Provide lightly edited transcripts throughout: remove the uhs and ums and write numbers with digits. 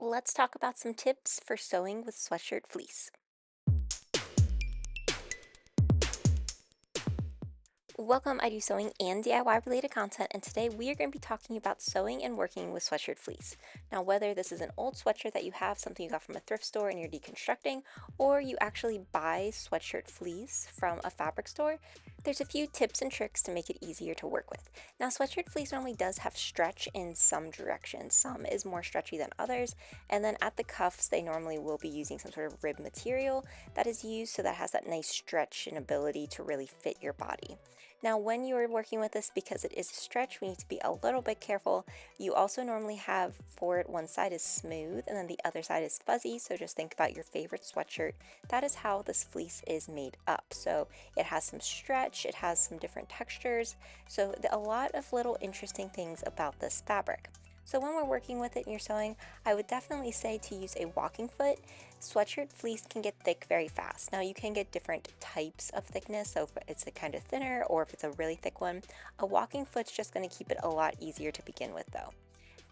Let's talk about some tips for sewing with sweatshirt fleece. Welcome, I do sewing and DIY related content, and today we are going to be talking about sewing and working with sweatshirt fleece. Now, whether this is an old sweatshirt that you have, something you got from a thrift store and you're deconstructing, or you actually buy sweatshirt fleece from a fabric store, there's a few tips and tricks to make it easier to work with. Now, sweatshirt fleece normally does have stretch in some directions. Some is more stretchy than others, and then at the cuffs, they normally will be using some sort of rib material that is used so that has that nice stretch and ability to really fit your body. Now, when you are working with this, because it is a stretch, we need to be a little bit careful. You also normally have for it, one side is smooth and then the other side is fuzzy. So just think about your favorite sweatshirt. That is how this fleece is made up. So it has some stretch, it has some different textures. So a lot of little interesting things about this fabric. So when we're working with it and you're sewing, I would definitely say to use a walking foot. Sweatshirt fleece can get thick very fast. Now you can get different types of thickness, so if it's a kind of thinner or if it's a really thick one. A walking foot's just going to keep it a lot easier to begin with though.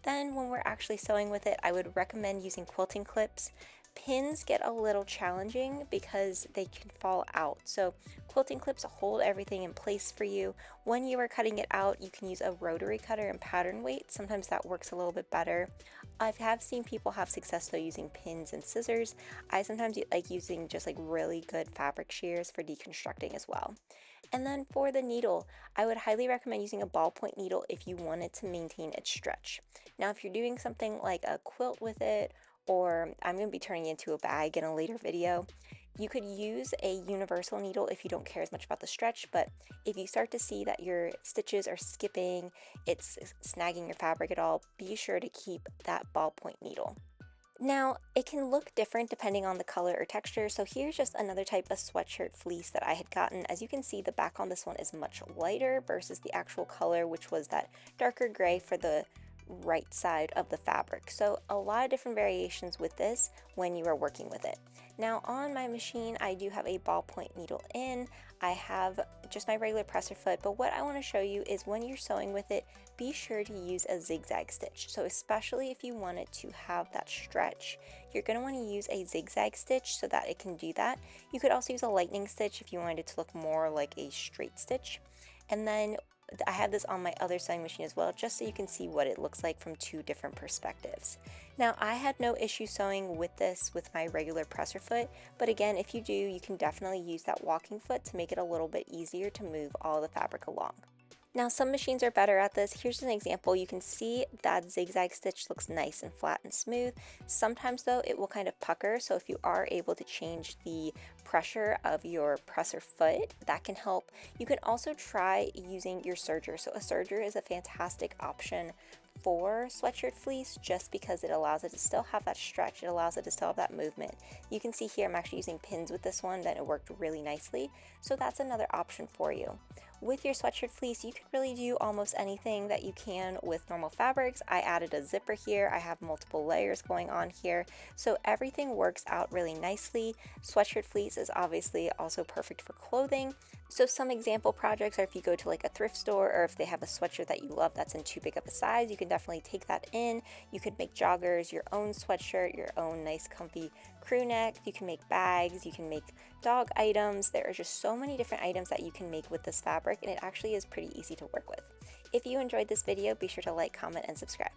Then when we're actually sewing with it, I would recommend using quilting clips. Pins get a little challenging because they can fall out. So quilting clips hold everything in place for you. When you are cutting it out, you can use a rotary cutter and pattern weight. Sometimes that works a little bit better. I have seen people have success though using pins and scissors. I sometimes like using just like really good fabric shears for deconstructing as well. And then for the needle, I would highly recommend using a ballpoint needle if you wanted to maintain its stretch. Now, if you're doing something like a quilt with it, or I'm going to be turning it into a bag in a later video, you could use a universal needle if you don't care as much about the stretch, but if you start to see that your stitches are skipping, it's snagging your fabric at all, be sure to keep that ballpoint needle. Now, it can look different depending on the color or texture, so here's just another type of sweatshirt fleece that I had gotten. As you can see, the back on this one is much lighter versus the actual color, which was that darker gray for the right side of the fabric. So a lot of different variations with this when you are working with it. Now on my machine, I do have a ballpoint needle in. I have just my regular presser foot, but what I want to show you is when you're sewing with it, be sure to use a zigzag stitch. So especially if you want it to have that stretch, you're going to want to use a zigzag stitch so that it can do that. You could also use a lightning stitch if you wanted it to look more like a straight stitch. And then I have this on my other sewing machine as well, just so you can see what it looks like from two different perspectives. Now, I had no issue sewing with this with my regular presser foot, but again, if you do, you can definitely use that walking foot to make it a little bit easier to move all the fabric along. Now, some machines are better at this. Here's an example. You can see that zigzag stitch looks nice and flat and smooth. Sometimes though, it will kind of pucker. So if you are able to change the pressure of your presser foot, that can help. You can also try using your serger. So a serger is a fantastic option for sweatshirt fleece just because it allows it to still have that stretch. It allows it to still have that movement. You can see here I'm actually using pins with this one, that it worked really nicely. So that's another option for you. With your sweatshirt fleece, you can really do almost anything that you can with normal fabrics. I added a zipper here. I have multiple layers going on here. So everything works out really nicely. Sweatshirt fleece is obviously also perfect for clothing. So some example projects are if you go to like a thrift store, or if they have a sweatshirt that you love that's in too big of a size, you can definitely take that in. You could make joggers, your own sweatshirt, your own nice comfy crew neck. You can make bags, you can make dog items. There are just so many different items that you can make with this fabric, and it actually is pretty easy to work with. If you enjoyed this video, be sure to like, comment, and subscribe.